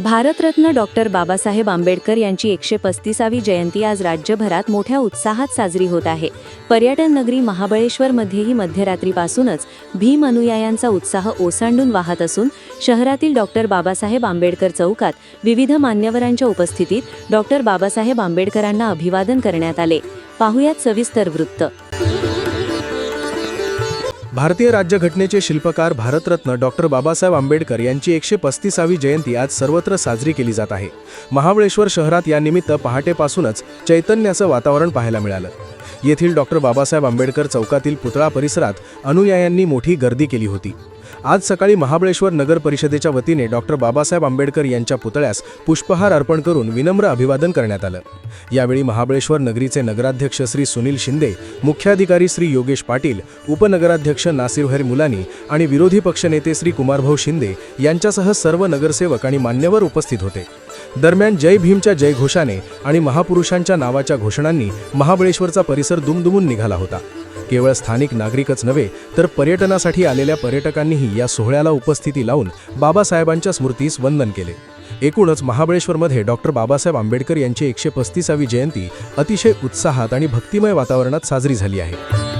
Bharat Ratna doctor Babasaheb Ambedkar यांची 135वी जयंती आज राज्यभरात मोठ्या उत्साहात साजरी होत आहे। पर्यटन नगरी महाबळेश्वरमध्येही मध्यरात्रीपासूनच भीम अनुयायांचा उत्साह ओसांडून वाहत असून शहरातील डॉक्टर बाबासाहेब आंबेडकर चौकात विविध मान्यवरांच्या उपस्थितीत डॉक्टर बाबासाहेब आंबेडकरांना अभिवादन करण्यात आले। पाहुयात सविस्तर वृत्त। भारतीय राज्यघटनेचे शिल्पकार भारतरत्न डॉक्टर बाबासाहेब आंबेडकर यांची 135वी जयंती आज सर्वत्र साजरी केली जात आहे। महाबळेश्वर शहरात या निमित्त पहाटेपासूनच चैतन्याचं वातावरण पाहायला मिळालं। येथील डॉक्टर बाबासाहेब आंबेडकर चौकातील पुतळा परिसरात अनुयायांनी मोठी गर्दी केली होती। आज सकाळी महाबळेश्वर नगर परिषदेच्या वतीने डॉक्टर बाबासाहेब आंबेडकर यांच्या पुतळ्यास पुष्पहार अर्पण करून विनम्र अभिवादन करण्यात आलं। यावेळी महाबळेश्वर नगरीचे नगराध्यक्ष श्री सुनील शिंदे, मुख्याधिकारी श्री योगेश पाटील, उपनगराध्यक्ष नासिर मुलानी आणि विरोधी पक्षनेते श्री कुमारभाऊ शिंदे यांच्यासह सर्व नगरसेवक आणि मान्यवर उपस्थित होते। दरम्यान जय भीमच्या जयघोषाने आणि महापुरुषांच्या नावाच्या घोषणांनी महाबळेश्वरचा परिसर दुमदुमून निघाला होता। केवळ स्थानिक नागरिकच नव्हे तर पर्यटनासाठी आलेल्या पर्यटकांनीही या सोहळ्याला उपस्थिती लावून बाबासाहेबांच्या स्मृतीस वंदन केले। एकूणच महाबळेश्वरमध्ये डॉक्टर बाबासाहेब आंबेडकर यांची 135वी जयंती अतिशय उत्साहात आणि भक्तिमय वातावरणात साजरी झाली आहे।